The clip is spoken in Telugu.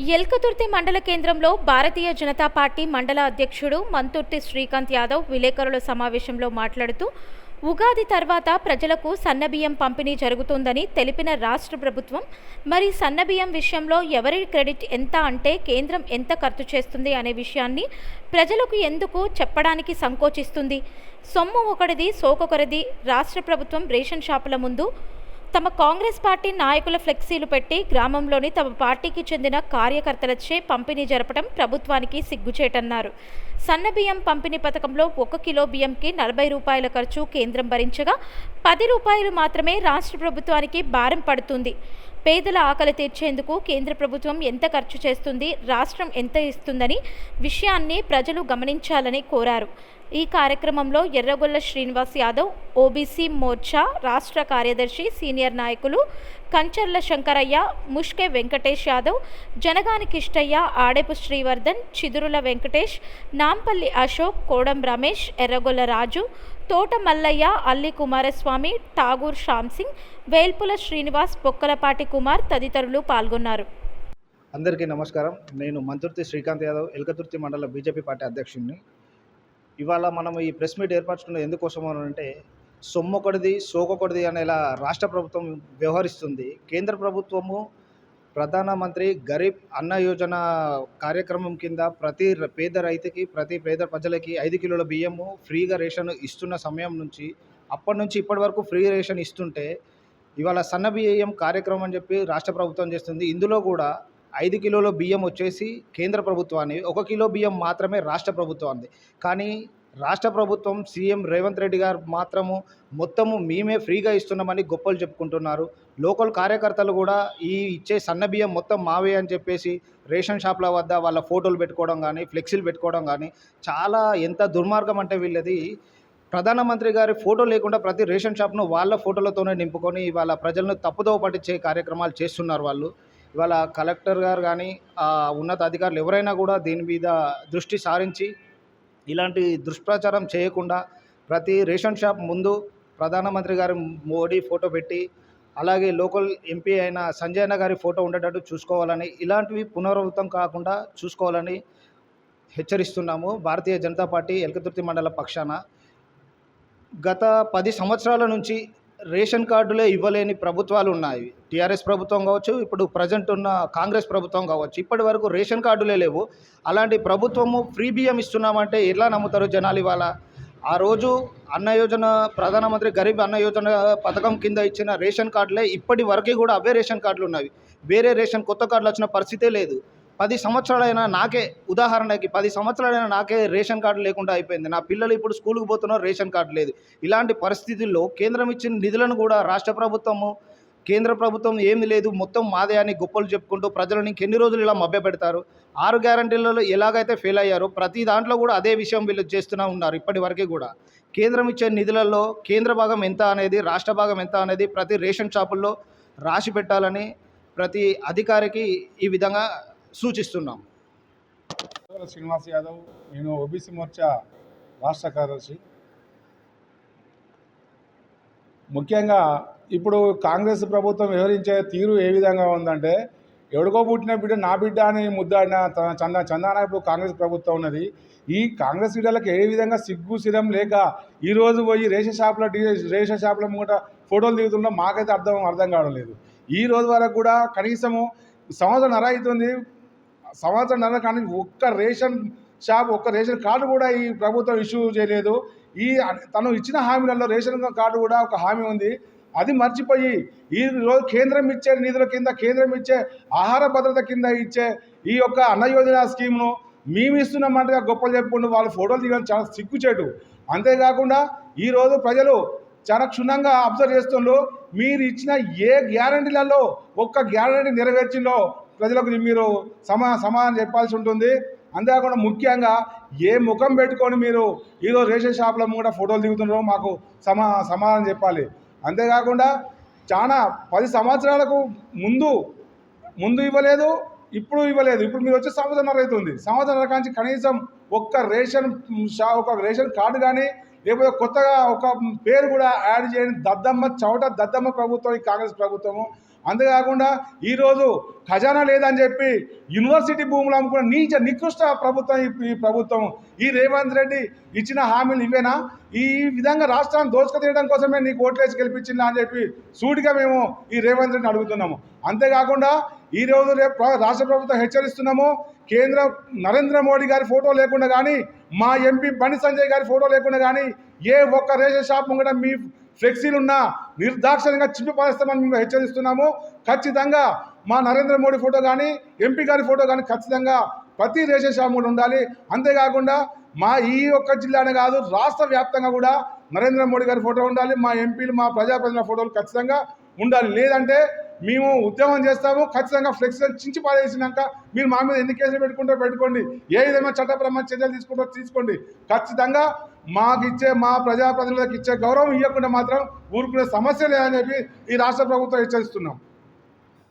ఎల్కతుర్తి మండల కేంద్రంలో భారతీయ జనతా పార్టీ మండల అధ్యక్షుడు మంతుర్తి శ్రీకాంత్ యాదవ్ విలేకరుల సమావేశంలో మాట్లాడుతూ ఉగాది తర్వాత ప్రజలకు సన్నబియ్యం పంపిణీ జరుగుతుందని తెలిపిన రాష్ట్ర ప్రభుత్వం మరి సన్నబియ్యం విషయంలో ఎవరి క్రెడిట్ ఎంత అంటే కేంద్రం ఎంత ఖర్చు చేస్తుంది అనే విషయాన్ని ప్రజలకు ఎందుకు చెప్పడానికి సంకోచిస్తుంది. సొమ్ము ఒకటిది సోకొకరిది. రాష్ట్ర ప్రభుత్వం రేషన్ షాపుల ముందు తమ కాంగ్రెస్ పార్టీ నాయకుల ఫ్లెక్సీలు పెట్టి గ్రామంలోని తమ పార్టీకి చెందిన కార్యకర్తలచే పంపిణీ జరపడం ప్రభుత్వానికి సిగ్గుచేటన్నారు. సన్నబియ్యం పంపిణీ పథకంలో 1 కిలో బియ్యంకి 40 రూపాయల ఖర్చు కేంద్రం భరించగా 10 రూపాయలు మాత్రమే రాష్ట్ర ప్రభుత్వానికి భారం పడుతుంది. పేదల ఆకలి తీర్చేందుకు కేంద్ర ప్రభుత్వం ఎంత ఖర్చు చేస్తుంది, రాష్ట్రం ఎంత ఇస్తుందని విషయాన్ని ప్రజలు గమనించాలని కోరారు. ఈ కార్యక్రమంలో ఎర్రగొల్ల శ్రీనివాస్ యాదవ్, ఓబీసీ మోర్చా రాష్ట్ర కార్యదర్శి సీనియర్ నాయకులు కంచర్ల శంకరయ్య, ముష్కే వెంకటేష్ యాదవ్, జనగాని కిష్టయ్య, ఆడెపు శ్రీవర్ధన్, చిదురుల వెంకటేష్, నాంపల్లి అశోక్, కోడం రమేష్, ఎర్రగొల్ల రాజు, తోట మల్లయ్య, అల్లి కుమారస్వామి, ఠాగూర్ శ్యామ్సింగ్, వేల్పుల శ్రీనివాస్, పొక్కలపాటి కుమార్ తదితరులు పాల్గొన్నారు. అందరికీ నమస్కారం. నేను మంతుర్తి శ్రీకాంత్ యాదవ్, ఎల్కతుర్తి మండల బీజేపీ పార్టీ అధ్యక్షుడిని. ఇవాళ మనం ఈ ప్రెస్ మీట్ ఏర్పరచుకున్నది ఎందుకోసం అంటే సొమ్మొకటిది సోకొకటిది అనేలా రాష్ట్ర ప్రభుత్వం వ్యవహరిస్తుంది. కేంద్ర ప్రభుత్వము ప్రధానమంత్రి గరీబ్ అన్న యోజన కార్యక్రమం కింద ప్రతి పేద రైతుకి, ప్రతి పేద ప్రజలకి 5 కిలోల బియ్యము ఫ్రీగా రేషన్ ఇస్తున్న సమయం నుంచి అప్పటి నుంచి ఇప్పటి వరకు ఫ్రీ రేషన్ ఇస్తుంటే ఇవాళ సన్న బియ్యం కార్యక్రమం అని చెప్పి రాష్ట్ర ప్రభుత్వం చేస్తుంది. ఇందులో కూడా 5 కిలోల బియ్యం వచ్చేసి కేంద్ర ప్రభుత్వాన్ని, 1 కిలో బియ్యం మాత్రమే రాష్ట్ర ప్రభుత్వాన్ని. కానీ రాష్ట్ర ప్రభుత్వం సీఎం రేవంత్ రెడ్డి గారు మాత్రము మొత్తము మేమే ఫ్రీగా ఇస్తున్నామని గొప్పలు చెప్పుకుంటున్నారు. లోకల్ కార్యకర్తలు కూడా ఈ ఇచ్చే సన్న బియ్యం మొత్తం మావే అని చెప్పేసి రేషన్ షాప్ల వద్ద వాళ్ళ ఫోటోలు పెట్టుకోవడం కానీ, ఫ్లెక్సీలు పెట్టుకోవడం కానీ చాలా ఎంత దుర్మార్గం అంటే వీళ్ళది. ప్రధానమంత్రి గారి ఫోటో లేకుండా ప్రతి రేషన్ షాప్ను వాళ్ళ ఫోటోలతోనే నింపుకొని ఇవాళ ప్రజలను తప్పుదోవ పట్టించే కార్యక్రమాలు చేస్తున్నారు వాళ్ళు. ఇవాళ కలెక్టర్ గారు కానీ ఉన్నత అధికారులు ఎవరైనా కూడా దీని మీద దృష్టి సారించి ఇలాంటి దుష్ప్రచారం చేయకుండా ప్రతి రేషన్ షాప్ ముందు ప్రధానమంత్రి గారి మోడీ ఫోటో పెట్టి, అలాగే లోకల్ ఎంపీ అయిన సంజయ్ అన్న గారి ఫోటో ఉండేటట్టు చూసుకోవాలని, ఇలాంటివి పునరావృతం కాకుండా చూసుకోవాలని హెచ్చరిస్తున్నాము. భారతీయ జనతా పార్టీ ఎల్కతుర్తి మండల పక్షాన గత 10 సంవత్సరాల నుంచి రేషన్ కార్డులే ఇవ్వలేని ప్రభుత్వాలు ఉన్నాయి. టీఆర్ఎస్ ప్రభుత్వం కావచ్చు, ఇప్పుడు ప్రజెంట్ ఉన్న కాంగ్రెస్ ప్రభుత్వం కావచ్చు. ఇప్పటి వరకు రేషన్ కార్డులే లేవు. అలాంటి ప్రభుత్వము ఫ్రీ బియ్యం ఇస్తున్నామంటే ఎలా నమ్ముతారు జనాలు? ఇవాళ ఆ రోజు అన్న యోజన, ప్రధానమంత్రి గరీబ్ అన్న యోజన పథకం కింద ఇచ్చిన రేషన్ కార్డులే ఇప్పటి వరకు కూడా అవే రేషన్ కార్డులు ఉన్నవి. వేరే రేషన్ కొత్త కార్డులు వచ్చిన పరిస్థితే లేదు. 10 సంవత్సరాలైనా నాకే, ఉదాహరణకి 10 సంవత్సరాలైనా నాకే రేషన్ కార్డు లేకుండా అయిపోయింది. నా పిల్లలు ఇప్పుడు స్కూల్కి పోతున్నారు, రేషన్ కార్డు లేదు. ఇలాంటి పరిస్థితుల్లో కేంద్రం ఇచ్చిన నిధులను కూడా రాష్ట్ర ప్రభుత్వము, కేంద్ర ప్రభుత్వం ఏమి లేదు మొత్తం మాదే అని గొప్పలు చెప్పుకుంటూ ప్రజలను ఇంకెన్ని రోజులు ఇలా మభ్యపెడతారు? 6 గ్యారంటీలలో ఎలాగైతే ఫెయిల్ అయ్యారో ప్రతి దాంట్లో కూడా అదే విషయం వీళ్ళు చేస్తూనే ఉన్నారు. ఇప్పటి వరకు కూడా కేంద్రం ఇచ్చే నిధులలో కేంద్ర భాగం ఎంత అనేది, రాష్ట్ర భాగం ఎంత అనేది ప్రతి రేషన్ షాపుల్లో రాసి పెట్టాలని ప్రతి అధికారికి ఈ విధంగా సూచిస్తున్నాం. శ్రీనివాస్ యాదవ్, నేను ఓబీసీ మోర్చా రాష్ట్ర కార్యదర్శి. ముఖ్యంగా ఇప్పుడు కాంగ్రెస్ ప్రభుత్వం వ్యవహరించే తీరు ఏ విధంగా ఉందంటే, ఎవడికో పుట్టిన బిడ్డ నా బిడ్డ అని ముద్దాడిన చందాన ఇప్పుడు కాంగ్రెస్ ప్రభుత్వం ఉన్నది. ఈ కాంగ్రెస్ బిడ్డలకు ఏ విధంగా సిగ్గు సిరం లేక ఈరోజు పోయి రేషన్ షాపుల ముంగట ఫోటోలు దిగుతున్నా మాకైతే అర్థం కావడం లేదు. ఈ రోజు వరకు కూడా కనీసము సంవత్సరంన్నర అవుతుంది. సంవత్సరంన్నర కానీ ఒక్క రేషన్ షాప్, ఒక్క రేషన్ కార్డు కూడా ఈ ప్రభుత్వం ఇష్యూ చేయలేదు. తను ఇచ్చిన హామీలలో రేషన్ కార్డు కూడా ఒక హామీ ఉంది, అది మర్చిపోయి ఈ రోజు కేంద్రం ఇచ్చే నిధుల కింద, కేంద్రం ఇచ్చే ఆహార భద్రత కింద ఇచ్చే ఈ యొక్క అన్న యోజన స్కీమ్ను మేము ఇస్తున్నామంటే గొప్పలు చెప్పుకుంటూ వాళ్ళు ఫోటోలు దిగడం చాలా సిగ్గుచేటు. అంతేకాకుండా ఈరోజు ప్రజలు చాలా క్షుణ్ణంగా అబ్జర్వ్ చేస్తుండ్రు. మీరు ఇచ్చిన ఏ గ్యారంటీలలో ఒక్క గ్యారంటీ నెరవేర్చిందో ప్రజలకు మీరు సమాధానం చెప్పాల్సి ఉంటుంది. అంతేకాకుండా ముఖ్యంగా ఏ ముఖం పెట్టుకొని మీరు ఈరోజు రేషన్ షాపుల కూడా ఫోటోలు దిగుతున్నారో మాకు సమాధానం చెప్పాలి. అంతేకాకుండా చాలా 10 సంవత్సరాలకు ముందు ఇవ్వలేదు, ఇప్పుడు ఇవ్వలేదు. ఇప్పుడు మీరు వచ్చే సంవత్సరంన్నర అవుతుంది. సంవత్సరంన్నర కాంచి కనీసం ఒక్క రేషన్ కార్డు కానీ, లేకపోతే కొత్తగా ఒక పేరు కూడా యాడ్ చేయని దద్దమ్మ ప్రభుత్వం ఈ కాంగ్రెస్ ప్రభుత్వము. అంతేకాకుండా ఈరోజు ఖజానా లేదని చెప్పి యూనివర్సిటీ భూములు అమ్ముకున్న నికృష్ట ప్రభుత్వం ఈ ప్రభుత్వం. ఈ రేవంత్ రెడ్డి ఇచ్చిన హామీలు ఇవేనా? ఈ విధంగా రాష్ట్రాన్ని దోచుకు కోసమే నీకు ఓట్లేసి గెలిపించిందా అని చెప్పి సూటిగా మేము ఈ రేవంత్ రెడ్డిని అడుగుతున్నాము. అంతేకాకుండా ఈరోజు రేపు రాష్ట్ర ప్రభుత్వం హెచ్చరిస్తున్నాము, కేంద్ర నరేంద్ర మోడీ గారి ఫోటో లేకుండా కానీ, మా ఎంపీ బండి సంజయ్ గారి ఫోటో లేకుండా కానీ ఏ ఒక్క రేషన్ షాప్ ముంగట మీ ఫ్లెక్సీలు ఉన్నా నిర్దాక్షిణ్యంగా చింపిపారేస్తామని మేము హెచ్చరిస్తున్నాము. ఖచ్చితంగా మా నరేంద్ర మోడీ ఫోటో కానీ, ఎంపీ గారి ఫోటో కానీ ఖచ్చితంగా ప్రతి రేషన్ షాప్ కూడా ఉండాలి. అంతేకాకుండా మా ఈ ఒక్క జిల్లానే కాదు, రాష్ట్ర వ్యాప్తంగా కూడా నరేంద్ర మోడీ గారి ఫోటో ఉండాలి, మా ఎంపీలు మా ప్రజాప్రతినిధుల ఫోటోలు ఖచ్చితంగా ఉండాలి. లేదంటే మేము ఉద్యమం చేస్తాము. ఖచ్చితంగా ఫ్లెక్సీలను చించి పారేసినాక మీరు మా మీద ఎన్ని కేసులు పెట్టుకోండి, ఏ విధమైన చట్టపరమైన చర్యలు తీసుకోండి. ఖచ్చితంగా మా ప్రజాప్రతినిధులకు ఇచ్చే గౌరవం ఇవ్వకుండా మాత్రం ఊరుకునే సమస్య లేదని చెప్పి ఈ రాష్ట్ర ప్రభుత్వం హెచ్చరిస్తున్నాం.